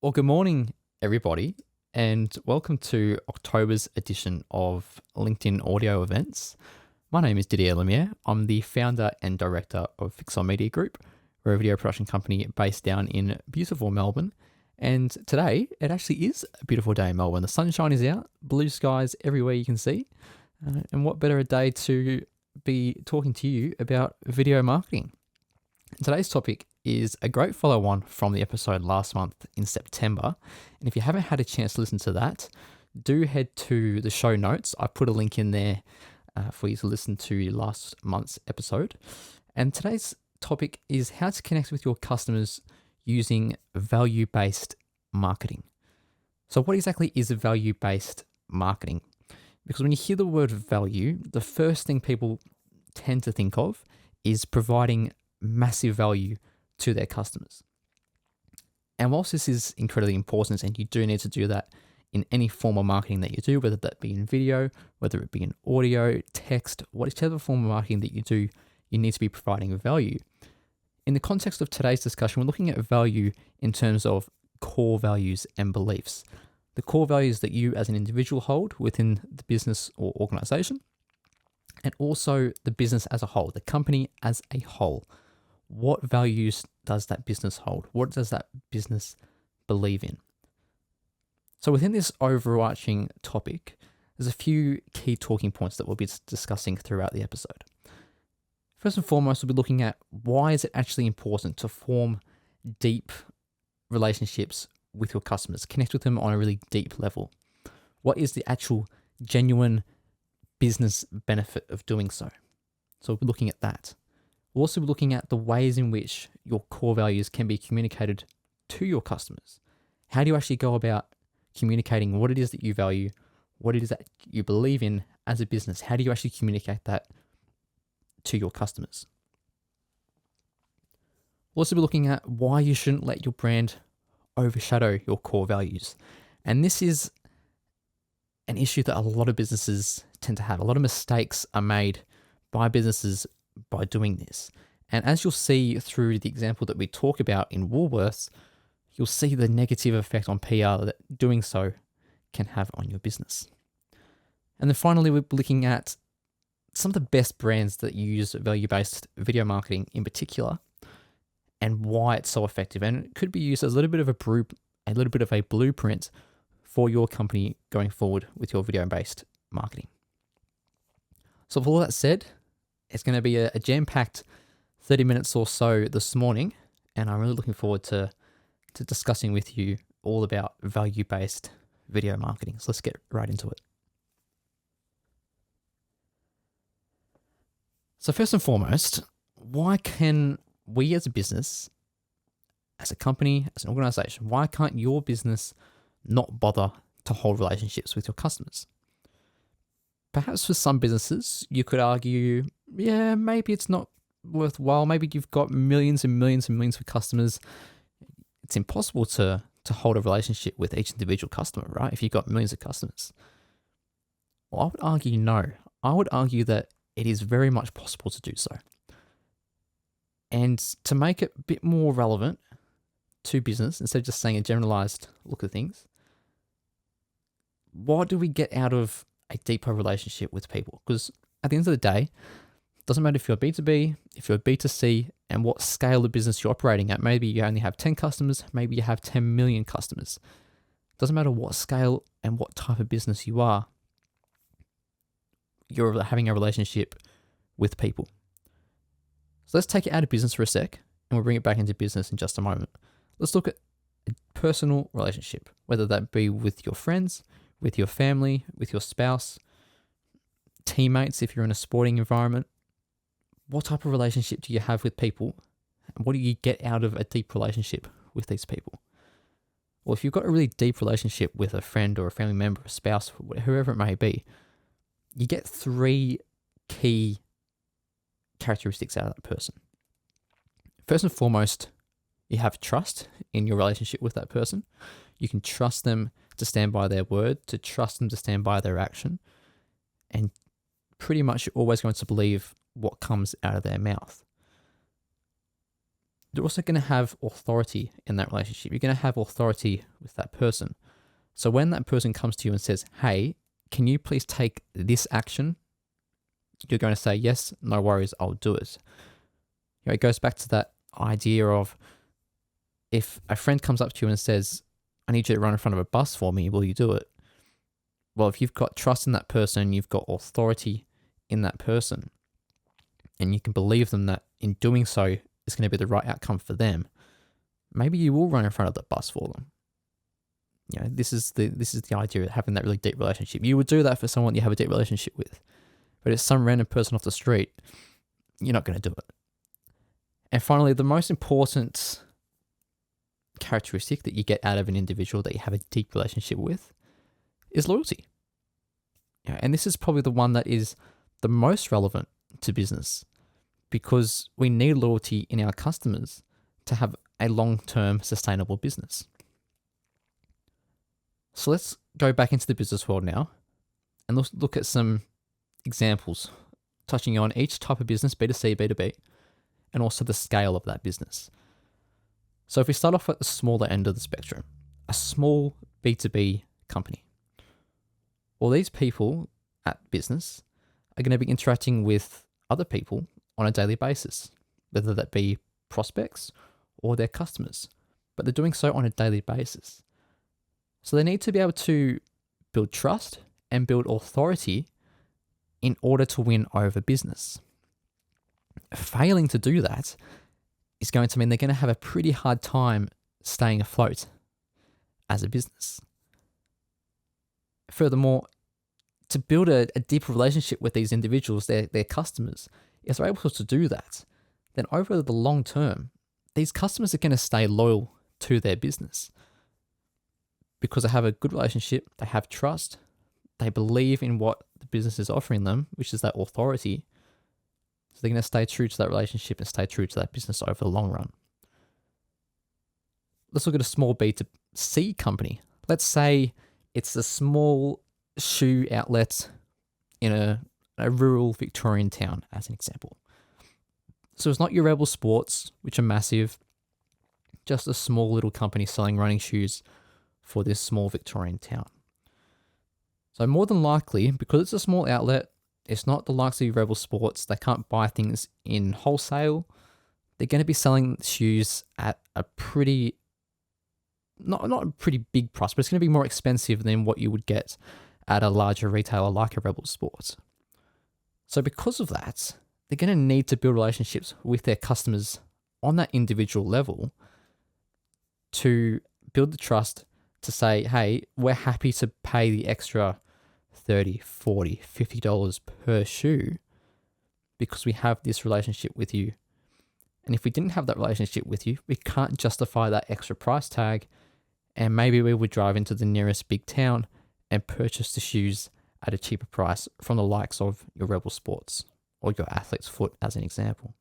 Well, good morning, everybody, and welcome to October's edition of LinkedIn Audio Events. My name is Didier Lemiere. I'm the founder and director of Fixon Media Group. We're a video production company based down in beautiful Melbourne. And today, it actually is a beautiful day in Melbourne. The sunshine is out, blue skies everywhere you can see. And what better a day to be talking to you about video marketing? Today's topic is a great follow-on from the episode last month in September. And if you haven't had a chance to listen to that, do head to the show notes. I put a link in there for you to listen to last month's episode. And today's topic is how to connect with your customers using value-based marketing. So what exactly is value-based marketing? Because when you hear the word value, the first thing people tend to think of is providing massive value to their customers. And whilst this is incredibly important, and you do need to do that in any form of marketing that you do, whether that be in video, whether it be in audio, text, whichever form of marketing that you do, you need to be providing value. In the context of today's discussion, we're looking at value in terms of core values and beliefs. The core values that you as an individual hold within the business or organization, and also the business as a whole, the company as a whole. What values does that business hold? What does that business believe in? So within this overarching topic, there's a few key talking points that we'll be discussing throughout the episode. First and foremost, we'll be looking at why is it actually important to form deep relationships with your customers, connect with them on a really deep level. What is the actual genuine business benefit of doing so? So we'll be looking at that. We'll also be looking at the ways in which your core values can be communicated to your customers. How do you actually go about communicating what it is that you value, what it is that you believe in as a business? How do you actually communicate that to your customers? We'll also be looking at why you shouldn't let your brand overshadow your core values. And this is an issue that a lot of businesses tend to have. A lot of mistakes are made by businesses by doing this. And as you'll see through the example that we talk about in Woolworths, you'll see the negative effect on PR that doing so can have on your business. And then finally, we're looking at some of the best brands that use value-based video marketing in particular and why it's so effective. And it could be used as a little bit of a blueprint for your company going forward with your video-based marketing. So with all that said, it's going to be a jam-packed 30 minutes or so this morning, and I'm really looking forward to discussing with you all about value-based video marketing. So let's get right into it. So first and foremost, why can we as a business, as a company, as an organization, why can't your business not bother to hold relationships with your customers? Perhaps for some businesses, you could argue, yeah, maybe it's not worthwhile. Maybe you've got millions and millions and millions of customers. It's impossible to hold a relationship with each individual customer, right? If you've got millions of customers. Well, I would argue no. I would argue that it is very much possible to do so. And to make it a bit more relevant to business, instead of just saying a generalized look at things, what do we get out of a deeper relationship with people? Because at the end of the day, it doesn't matter if you're B2B, if you're B2C, and what scale of business you're operating at. Maybe you only have 10 customers, maybe you have 10 million customers. It doesn't matter what scale and what type of business you are, you're having a relationship with people. So let's take it out of business for a sec, and we'll bring it back into business in just a moment. Let's look at a personal relationship, whether that be with your friends, with your family, with your spouse, teammates, if you're in a sporting environment. What type of relationship do you have with people? And what do you get out of a deep relationship with these people? Well, if you've got a really deep relationship with a friend or a family member, a spouse, whoever it may be, you get three key characteristics out of that person. First and foremost, you have trust in your relationship with that person. You can trust them to stand by their word, to trust them to stand by their action, and pretty much you're always going to believe what comes out of their mouth. They're also going to have authority in that relationship. You're going to have authority with that person. So when that person comes to you and says, hey, can you please take this action? You're going to say, yes, no worries, I'll do it. It goes back to that idea of, if a friend comes up to you and says, I need you to run in front of a bus for me, will you do it? Well, if you've got trust in that person, you've got authority in that person, and you can believe them that in doing so, it's going to be the right outcome for them, maybe you will run in front of the bus for them. This is the idea of having that really deep relationship. You would do that for someone you have a deep relationship with, but if some random person off the street, you're not going to do it. And finally, the most important characteristic that you get out of an individual that you have a deep relationship with is loyalty. And this is probably the one that is the most relevant to business, because we need loyalty in our customers to have a long-term sustainable business. So let's go back into the business world now and let's look at some examples touching on each type of business, B2C, B2B, and also the scale of that business. So if we start off at the smaller end of the spectrum, a small B2B company. Well, these people at business are going to be interacting with other people on a daily basis, whether that be prospects or their customers, but they're doing so on a daily basis. So they need to be able to build trust and build authority in order to win over business. Failing to do that is going to mean they're going to have a pretty hard time staying afloat as a business. Furthermore, to build a deeper relationship with these individuals, their customers, if they're able to do that, then over the long term, these customers are going to stay loyal to their business because they have a good relationship, they have trust, they believe in what the business is offering them, which is that authority. So they're going to stay true to that relationship and stay true to that business over the long run. Let's look at a small B2C company. Let's say it's a small shoe outlet in a rural Victorian town, as an example. So it's not your Rebel Sports, which are massive, just a small little company selling running shoes for this small Victorian town. So more than likely, because it's a small outlet, it's not the likes of Rebel Sports, they can't buy things in wholesale. They're going to be selling shoes at a pretty, not a pretty big price, but it's going to be more expensive than what you would get at a larger retailer like a Rebel Sports. So because of that, they're going to need to build relationships with their customers on that individual level to build the trust to say, hey, we're happy to pay the extra $30, $40, $50 per shoe because we have this relationship with you. And if we didn't have that relationship with you, we can't justify that extra price tag. And maybe we would drive into the nearest big town and purchase the shoes at a cheaper price from the likes of your Rebel Sports or your Athlete's Foot, as an example.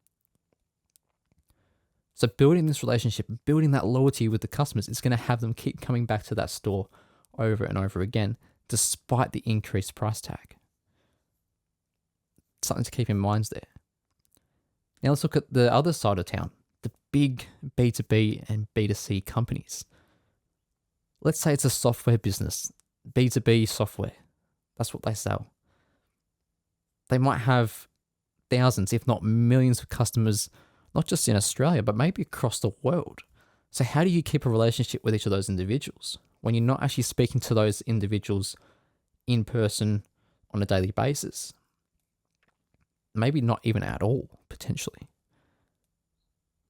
So building this relationship, building that loyalty with the customers is going to have them keep coming back to that store over and over again, despite the increased price tag. Something to keep in mind there. Now let's look at the other side of town, the big B2B and B2C companies. Let's say it's a software business, B2B software. That's what they sell. They might have thousands, if not millions of customers, not just in Australia, but maybe across the world. So how do you keep a relationship with each of those individuals when you're not actually speaking to those individuals in person on a daily basis? Maybe not even at all, potentially.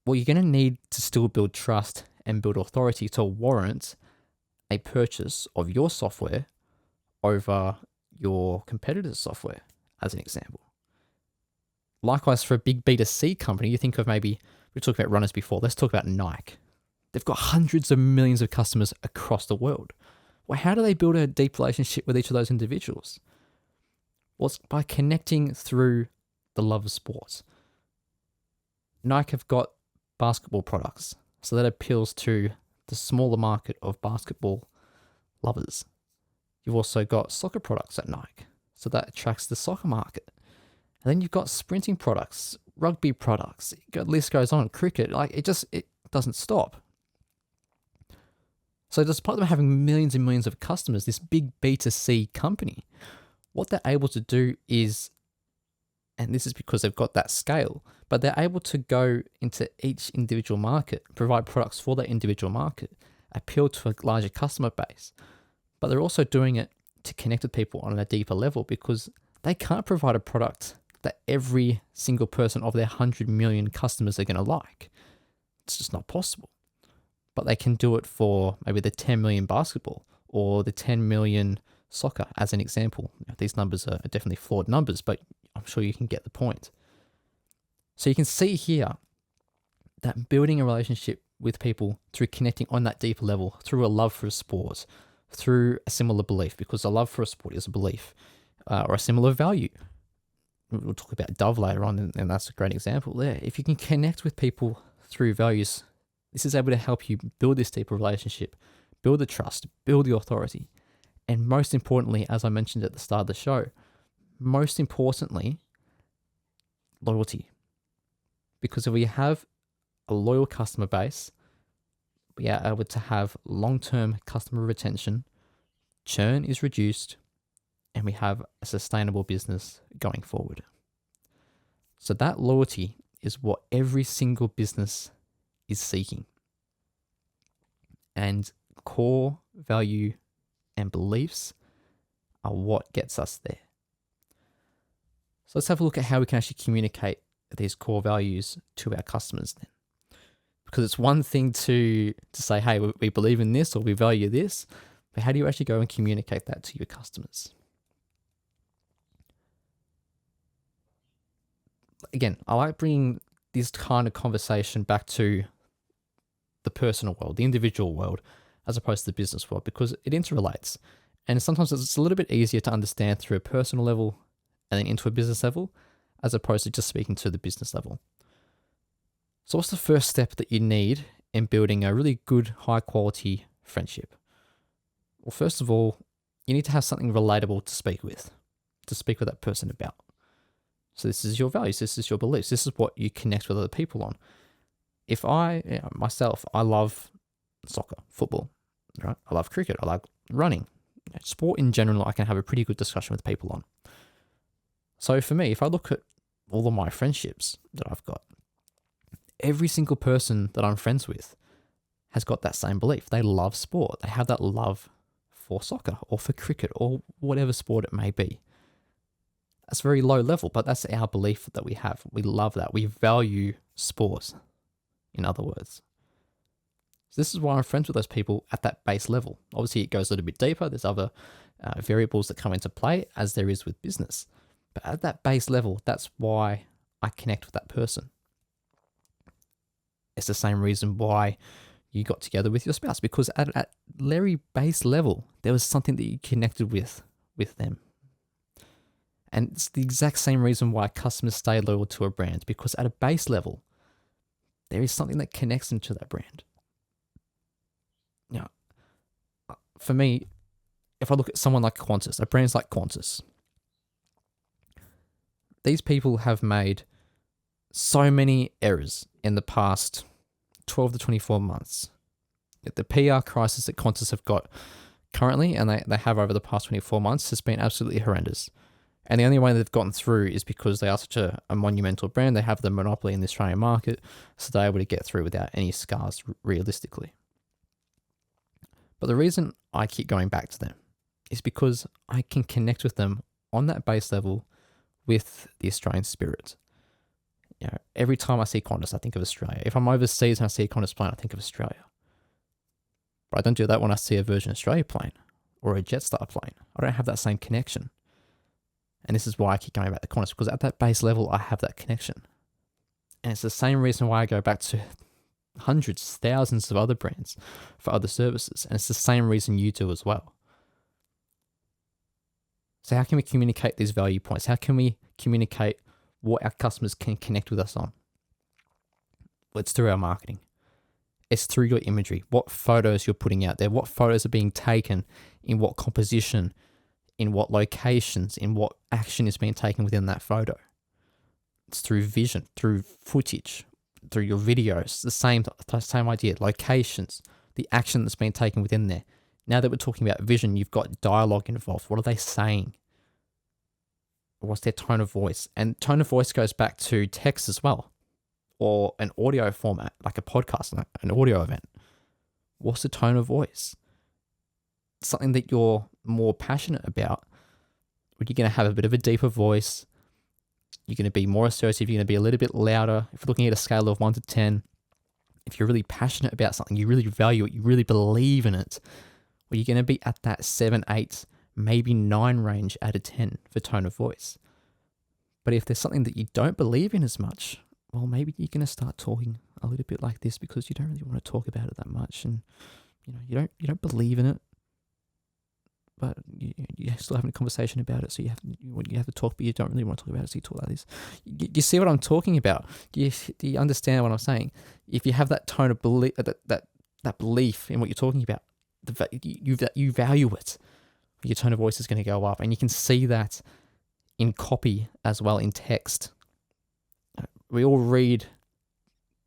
Well, you're going to need to still build trust and build authority to warrant a purchase of your software over your competitor's software, as an example. Likewise, for a big B2C company, you think of maybe, we talked about runners before, let's talk about Nike. They've got hundreds of millions of customers across the world. Well, how do they build a deep relationship with each of those individuals? Well, it's by connecting through the love of sports. Nike have got basketball products, so that appeals to the smaller market of basketball lovers. You've also got soccer products at Nike, so that attracts the soccer market. And then you've got sprinting products, rugby products, the list goes on, cricket, it doesn't stop. So despite them having millions and millions of customers, this big B2C company, what they're able to do is, and this is because they've got that scale, but they're able to go into each individual market, provide products for that individual market, appeal to a larger customer base. But they're also doing it to connect with people on a deeper level, because they can't provide a product that every single person of their 100 million customers are going to like. It's just not possible. But they can do it for maybe the 10 million basketball or the 10 million soccer, as an example. These numbers are definitely flawed numbers, but I'm sure you can get the point. So you can see here that building a relationship with people through connecting on that deeper level, through a love for a sport, through a similar belief, because a love for a sport is a belief, or a similar value. We'll talk about Dove later on, and that's a great example there. If you can connect with people through values, this is able to help you build this deeper relationship, build the trust, build the authority. And most importantly, as I mentioned at the start of the show, most importantly, loyalty. Because if we have a loyal customer base, we are able to have long-term customer retention, churn is reduced, and we have a sustainable business going forward. So that loyalty is what every single business is seeking. And core value and beliefs are what gets us there. So let's have a look at how we can actually communicate these core values to our customers then. Because it's one thing to say, hey, we believe in this or we value this, but how do you actually go and communicate that to your customers? Again, I like bringing this kind of conversation back to the personal world, the individual world, as opposed to the business world, because it interrelates. And sometimes it's a little bit easier to understand through a personal level and then into a business level, as opposed to just speaking to the business level. So what's the first step that you need in building a really good, high quality friendship? Well, first of all, you need to have something relatable to speak with that person about. So this is your values, this is your beliefs, this is what you connect with other people on. If myself, I love soccer, football, right? I love cricket, I like running. Sport in general, I can have a pretty good discussion with people on. So for me, if I look at all of my friendships that I've got, every single person that I'm friends with has got that same belief. They love sport. They have that love for soccer or for cricket or whatever sport it may be. That's very low level, but that's our belief that we have. We love that. We value sport, in other words. So this is why I'm friends with those people at that base level. Obviously, it goes a little bit deeper. There's other variables that come into play, as there is with business. But at that base level, that's why I connect with that person. It's the same reason why you got together with your spouse, because at very base level, there was something that you connected with them. And it's the exact same reason why customers stay loyal to a brand, because at a base level, there is something that connects them to that brand. Now, for me, if I look at someone like Qantas, brands like Qantas, these people have made so many errors in the past 12 to 24 months. The PR crisis that Qantas have got currently, and they have over the past 24 months, has been absolutely horrendous. And the only way they've gotten through is because they are such a monumental brand. They have the monopoly in the Australian market, so they're able to get through without any scars realistically. But the reason I keep going back to them is because I can connect with them on that base level with the Australian spirit. Every time I see Qantas, I think of Australia. If I'm overseas and I see a Qantas plane, I think of Australia. But I don't do that when I see a Virgin Australia plane or a Jetstar plane. I don't have that same connection. And this is why I keep going back to Qantas, because at that base level, I have that connection. And it's the same reason why I go back to hundreds, thousands of other brands for other services. And it's the same reason you do as well. So how can we communicate these value points? How can we communicate what our customers can connect with us on? Well, it's through our marketing. It's through your imagery, what photos you're putting out there, what photos are being taken, in what composition, in what locations, in what action is being taken within that photo. It's through vision, through footage, through your videos, the same idea, locations, the action that's been taken within there. Now that we're talking about vision, you've got dialogue involved. What are they saying? What's their tone of voice? And tone of voice goes back to text as well, or an audio format, like a podcast, an audio event. What's the tone of voice? Something that you're more passionate about, you're going to have a bit of a deeper voice. You're going to be more assertive. You're going to be a little bit louder. If you're looking at a scale of 1 to 10, if you're really passionate about something, you really value it, you really believe in it, well, you're going to be at that 7, 8, maybe 9 range out of 10 for tone of voice. But if there's something that you don't believe in as much, well, maybe you're going to start talking a little bit like this because you don't really want to talk about it that much, and you don't believe in it, but you're still having a conversation about it. So you have to talk, but you don't really want to talk about it. So you talk like this. You see what I'm talking about? Do you understand what I'm saying? If you have that tone of belief, that belief in what you're talking about, you value it, your tone of voice is going to go up, and you can see that in copy as well, in text. We all read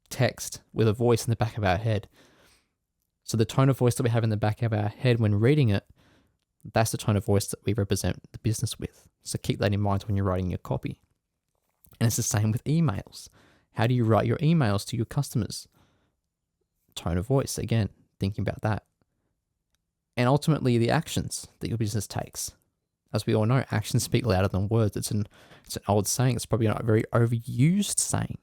text with a voice in the back of our head. So the tone of voice that we have in the back of our head when reading it, that's the tone of voice that we represent the business with. So keep that in mind when you're writing your copy. And it's the same with emails. How do you write your emails to your customers? Tone of voice, again, thinking about that. And ultimately, the actions that your business takes. As we all know, actions speak louder than words. It's an old saying. It's probably not a very overused saying.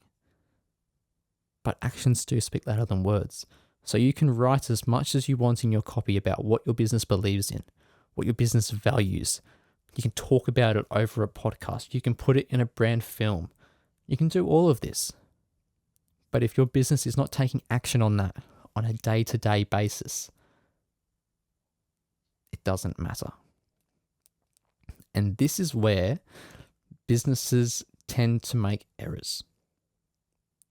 But actions do speak louder than words. So you can write as much as you want in your copy about what your business believes in, what your business values. You can talk about it over a podcast. You can put it in a brand film. You can do all of this. But if your business is not taking action on that on a day-to-day basis, it doesn't matter. And this is where businesses tend to make errors.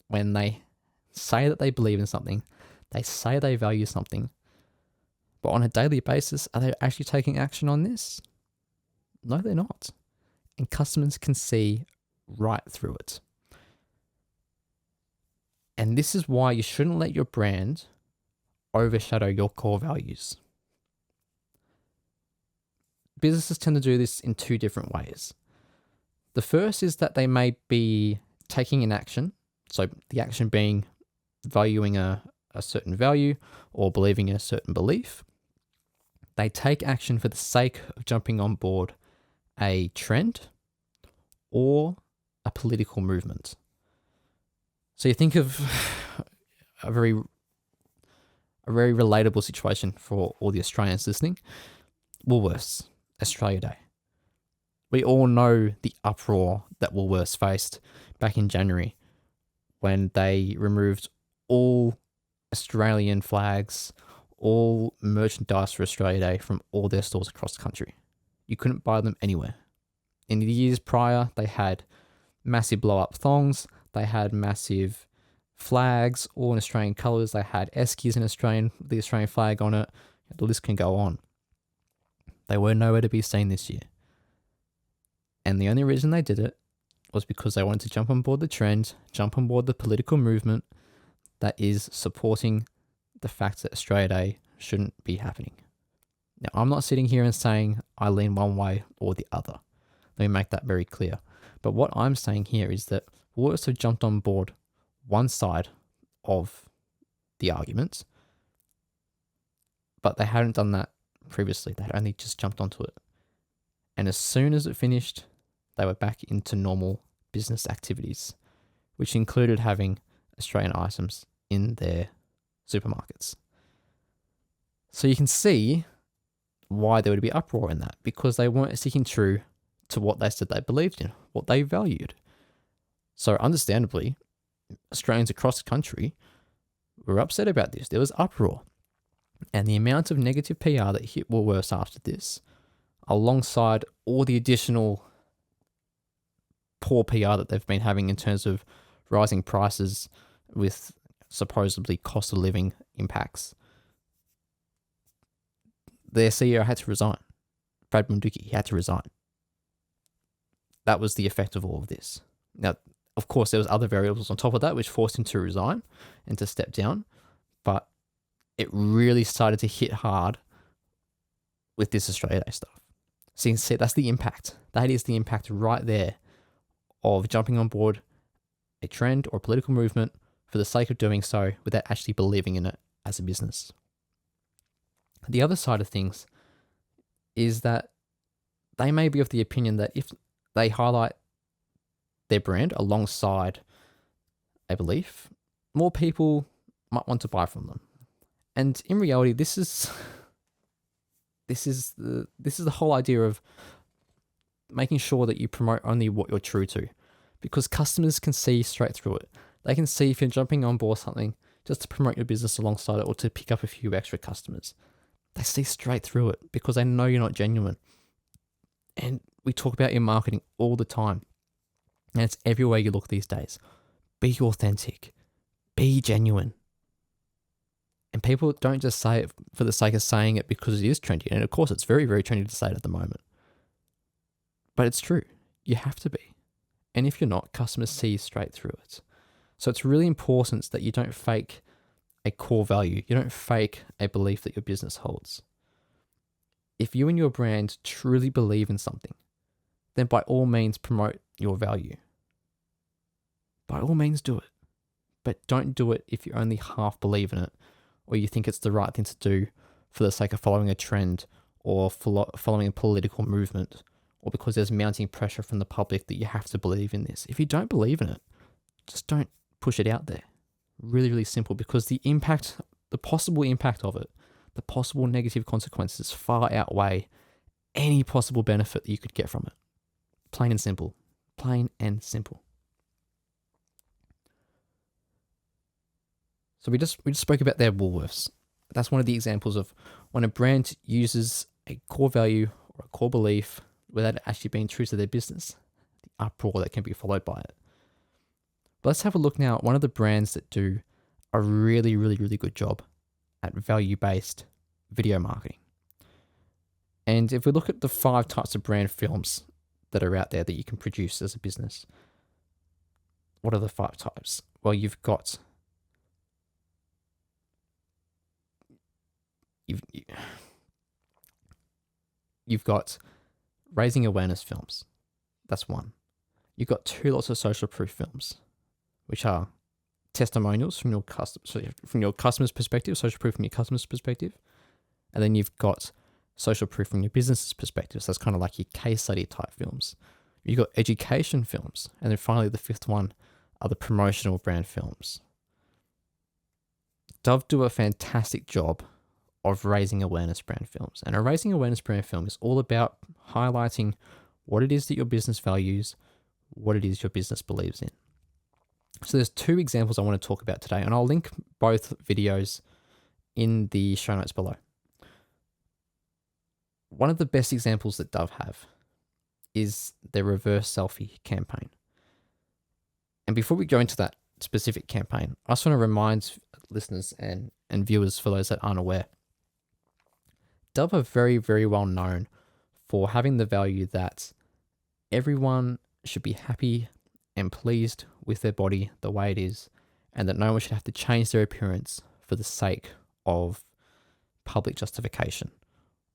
When they say that they believe in something, they say they value something, but on a daily basis, are they actually taking action on this? No, they're not. And customers can see right through it. And this is why you shouldn't let your brand overshadow your core values. Businesses tend to do this in 2 different ways. The first is that they may be taking an action, so the action being valuing a certain value or believing in a certain belief. They take action for the sake of jumping on board a trend or a political movement. So you think of a very relatable situation for all the Australians listening. Woolworths, Australia Day. We all know the uproar that Woolworths faced back in January when they removed all Australian flags, all merchandise for Australia Day from all their stores across the country. You couldn't buy them anywhere. In the years prior, they had massive blow-up thongs, they had massive flags, all in Australian colours, they had eskies in the Australian flag on it, the list can go on. They were nowhere to be seen this year. And the only reason they did it was because they wanted to jump on board the trend, jump on board the political movement that is supporting the fact that Australia Day shouldn't be happening. Now, I'm not sitting here and saying I lean one way or the other. Let me make that very clear. But what I'm saying here is that Woolworths have jumped on board one side of the argument, but they hadn't done that previously. They had only just jumped onto it. And as soon as it finished, they were back into normal business activities, which included having Australian items in their supermarkets. So you can see why there would be uproar in that, because they weren't sticking true to what they said they believed in, what they valued. So understandably, Australians across the country were upset about this. There was uproar. And the amount of negative PR that hit Woolworths after this, alongside all the additional poor PR that they've been having in terms of rising prices with supposedly cost of living impacts, their CEO had to resign. Brad Munduki, he had to resign. That was the effect of all of this. Now, of course, there was other variables on top of that which forced him to resign and to step down, but it really started to hit hard with this Australia Day stuff. So you can see that's the impact. That is the impact right there of jumping on board a trend or a political movement for the sake of doing so without actually believing in it as a business. The other side of things is that they may be of the opinion that if they highlight their brand alongside a belief, more people might want to buy from them. And in reality, this is the whole idea of making sure that you promote only what you're true to, because customers can see straight through it. They can see if you're jumping on board something just to promote your business alongside it or to pick up a few extra customers. They see straight through it because they know you're not genuine. And we talk about your marketing all the time. And it's everywhere you look these days. Be authentic. Be genuine. And people don't just say it for the sake of saying it because it is trendy. And of course, it's very, very trendy to say it at the moment. But it's true. You have to be. And if you're not, customers see straight through it. So it's really important that you don't fake a core value. You don't fake a belief that your business holds. If you and your brand truly believe in something, then by all means promote your value. By all means do it. But don't do it if you only half believe in it, or you think it's the right thing to do for the sake of following a trend or following a political movement, or because there's mounting pressure from the public that you have to believe in this. If you don't believe in it, just don't push it out there. Really, really simple, because the impact, the possible impact of it, the possible negative consequences far outweigh any possible benefit that you could get from it. Plain and simple. Plain and simple. So we just spoke about their Woolworths. That's one of the examples of when a brand uses a core value or a core belief without it actually being true to their business, the uproar that can be followed by it. But let's have a look now at one of the brands that do a really, really, really good job at value-based video marketing. And if we look at the 5 types of brand films that are out there that you can produce as a business, what are the 5 types? Well, you've got raising awareness films. That's one. You've got 2 lots of social proof films, which are testimonials from your customer's perspective, social proof from your customer's perspective. And then you've got social proof from your business's perspective. So that's kind of like your case study type films. You've got education films. And then finally, the 5th one are the promotional brand films. Dove do a fantastic job of raising awareness brand films. And a raising awareness brand film is all about highlighting what it is that your business values, what it is your business believes in. So there's 2 examples I want to talk about today, and I'll link both videos in the show notes below. One of the best examples that Dove have is their reverse selfie campaign. And before we go into that specific campaign, I just want to remind listeners and viewers, for those that aren't aware, Dove are very, very well known for having the value that everyone should be happy and pleased with their body the way it is, and that no one should have to change their appearance for the sake of public justification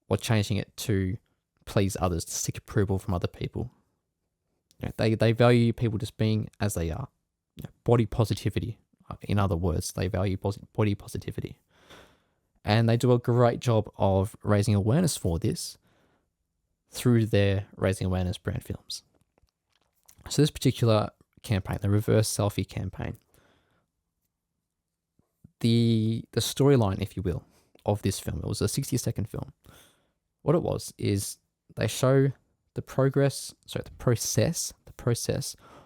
or changing it to please others, to seek approval from other people. They value people just being as they are. Body positivity, in other words, they value body positivity. And they do a great job of raising awareness for this through their Raising Awareness brand films. So this particular campaign, the reverse selfie campaign, the storyline, if you will, of this film, it was a 60-second film. What it was is they show the process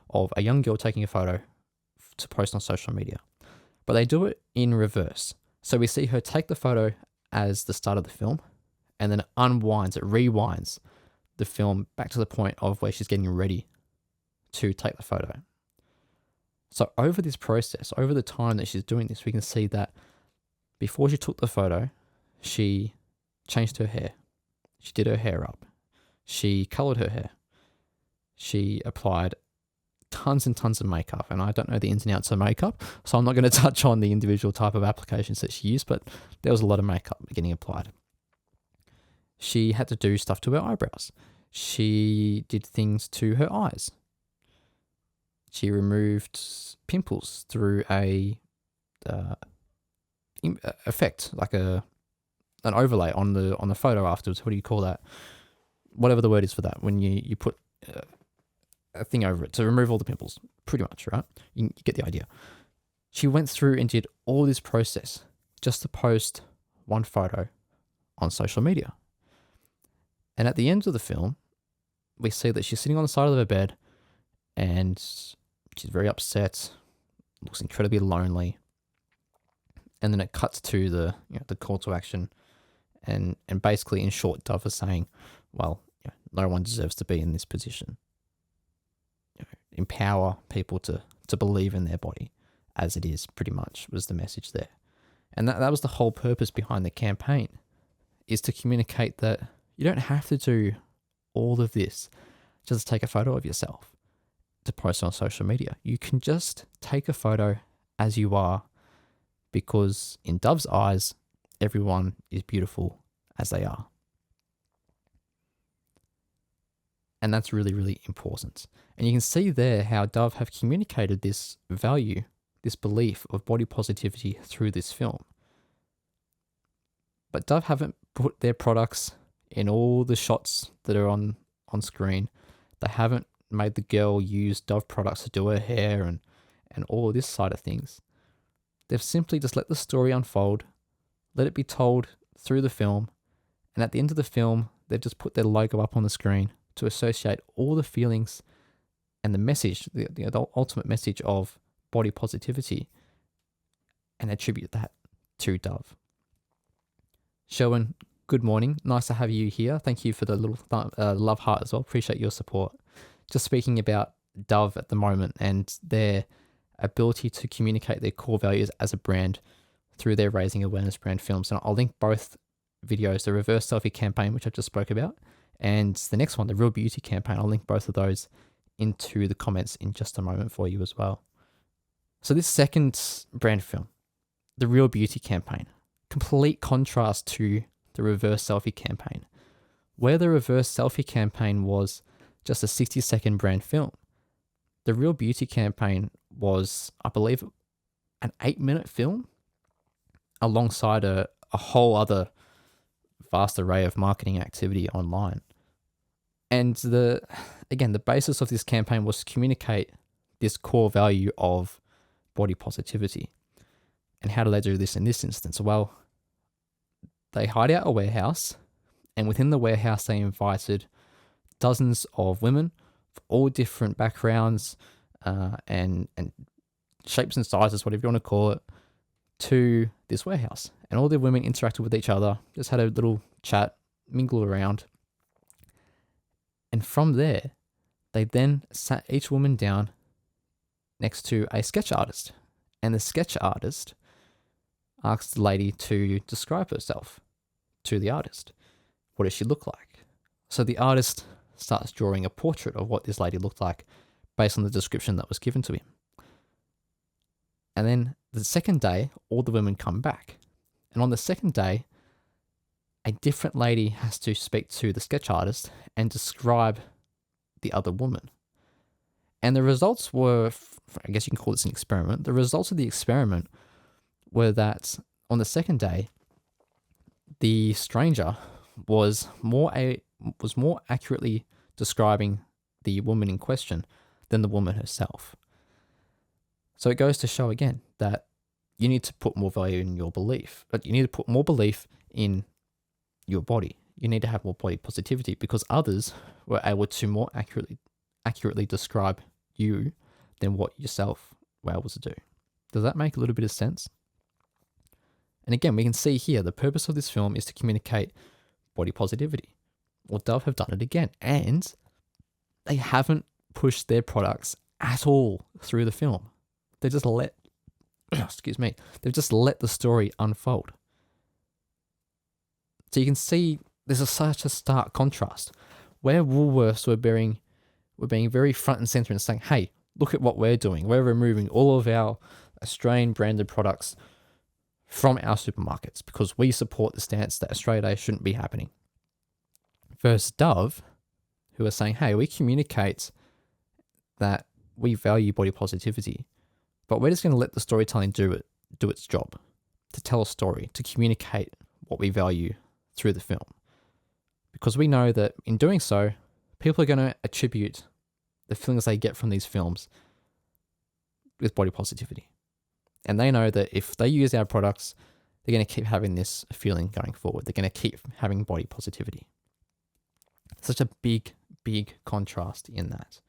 of a young girl taking a photo to post on social media. But they do it in reverse. So we see her take the photo as the start of the film, and then it rewinds the film back to the point of where she's getting ready to take the photo. So over this process, over the time that she's doing this, we can see that before she took the photo, she changed her hair. She did her hair up. She colored her hair. She applied tons and tons of makeup, and I don't know the ins and outs of makeup, so I'm not going to touch on the individual type of applications that she used, but there was a lot of makeup getting applied. She had to do stuff to her eyebrows. She did things to her eyes. She removed pimples through a effect, like an overlay on the photo afterwards. What do you call that? Whatever the word is for that, when you put a thing over it to remove all the pimples, pretty much, right? You get the idea. She went through and did all this process just to post one photo on social media. And at the end of the film, we see that she's sitting on the side of her bed and she's very upset, looks incredibly lonely. And then it cuts to the call to action, and basically, in short, Dove is saying, well, no one deserves to be in this position. Empower people to believe in their body as it is, pretty much, was the message there. And that was the whole purpose behind the campaign, is to communicate that you don't have to do all of this just to take a photo of yourself to post on social media. You can just take a photo as you are, because in Dove's eyes, everyone is beautiful as they are. And that's really, really important. And you can see there how Dove have communicated this value, this belief of body positivity through this film. But Dove haven't put their products in all the shots that are on screen. They haven't made the girl use Dove products to do her hair and all of this side of things. They've simply just let the story unfold, let it be told through the film, and at the end of the film, they've just put their logo up on the screen to associate all the feelings and the message, the ultimate message of body positivity, and attribute that to Dove. Sherwin, good morning. Nice to have you here. Thank you for the little love heart as well. Appreciate your support. Just speaking about Dove at the moment and their ability to communicate their core values as a brand through their Raising Awareness brand films. And I'll link both videos, the reverse selfie campaign, which I just spoke about, and the next one, the Real Beauty campaign. I'll link both of those into the comments in just a moment for you as well. So this second brand film, the Real Beauty campaign, complete contrast to the reverse selfie campaign, where the reverse selfie campaign was just a 60-second brand film. The Real Beauty campaign was, I believe, an 8-minute film alongside a whole other vast array of marketing activity online. And the basis of this campaign was to communicate this core value of body positivity. And how do they do this in this instance? Well, they hide out a warehouse, and within the warehouse they invited dozens of women of all different backgrounds and shapes and sizes, whatever you want to call it, to this warehouse. And all the women interacted with each other, just had a little chat, mingle around. And from there, they then sat each woman down next to a sketch artist. And the sketch artist asked the lady to describe herself to the artist. What does she look like? So the artist starts drawing a portrait of what this lady looked like based on the description that was given to him. And then the second day, all the women come back. And on the second day, a different lady has to speak to the sketch artist and describe the other woman. And the results were, I guess you can call this an experiment. The results of the experiment were that on the second day, the stranger was more accurately describing the woman in question than the woman herself. So it goes to show again that you need to put more value in your belief, but you need to put more belief in your body. You need to have more body positivity, because others were able to more accurately describe you than what yourself were able to do. Does that make a little bit of sense? And again, we can see here, the purpose of this film is to communicate body positivity. Well, Dove have done it again, and they haven't pushed their products at all through the film. They just let, they've just let the story unfold. So you can see there's such a stark contrast where Woolworths were being very front and center and saying, hey, look at what we're doing. We're removing all of our Australian branded products from our supermarkets because we support the stance that Australia Day shouldn't be happening. Versus Dove, who are saying, hey, we communicate that we value body positivity, but we're just going to let the storytelling do its job, to tell a story, to communicate what we value through the film. Because we know that in doing so, people are going to attribute the feelings they get from these films with body positivity. And they know that if they use our products, they're going to keep having this feeling going forward. They're going to keep having body positivity. Such a big, big contrast in that.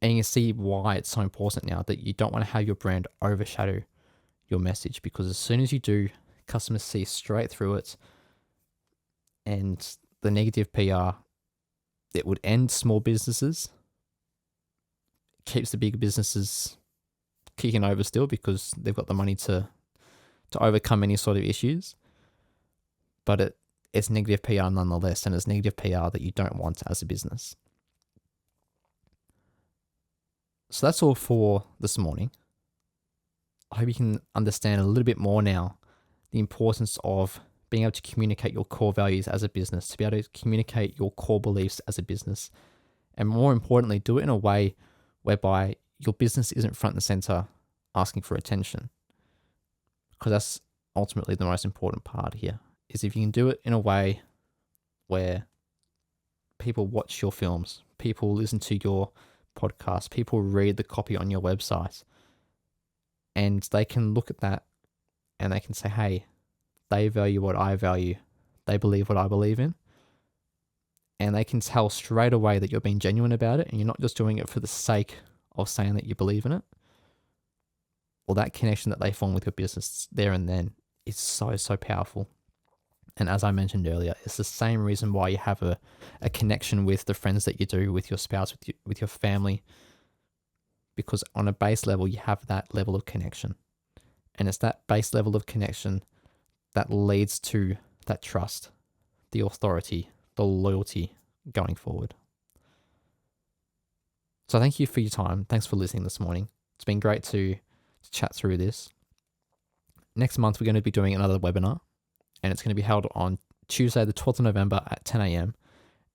And you can see why it's so important now that you don't want to have your brand overshadow your message, because as soon as you do, customers see straight through it, and the negative PR, it would end small businesses, keeps the big businesses kicking over still because they've got the money to overcome any sort of issues, but it's negative PR nonetheless, and it's negative PR that you don't want as a business. So that's all for this morning. I hope you can understand a little bit more now the importance of being able to communicate your core values as a business, to be able to communicate your core beliefs as a business, and more importantly, do it in a way whereby your business isn't front and center asking for attention. Because that's ultimately the most important part here, is if you can do it in a way where people watch your films, people listen to your podcast, people read the copy on your website, and they can look at that and they can say, hey, they value what I value, they believe what I believe in, and they can tell straight away that you're being genuine about it and you're not just doing it for the sake of saying that you believe in it. Well, that connection that they form with your business there and then is so, so powerful. And as I mentioned earlier, it's the same reason why you have a connection with the friends that you do, with your spouse, with your family, because on a base level, you have that level of connection. And it's that base level of connection that leads to that trust, the authority, the loyalty going forward. So thank you for your time. Thanks for listening this morning. It's been great to chat through this. Next month, we're going to be doing another webinar, and it's going to be held on Tuesday, the 12th of November at 10 a.m.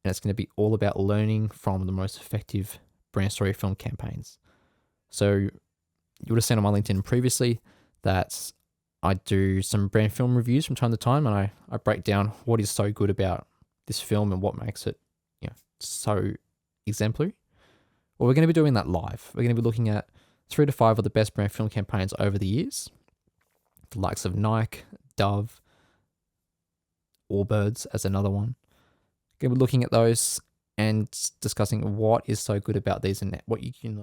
And it's going to be all about learning from the most effective brand story film campaigns. So you would have seen on my LinkedIn previously that I do some brand film reviews from time to time, and I break down what is so good about this film and what makes it, so exemplary. Well, we're going to be doing that live. We're going to be looking at 3 to 5 of the best brand film campaigns over the years, the likes of Nike, Dove, Allbirds as another one. We're going to be looking at those and discussing what is so good about these and what you can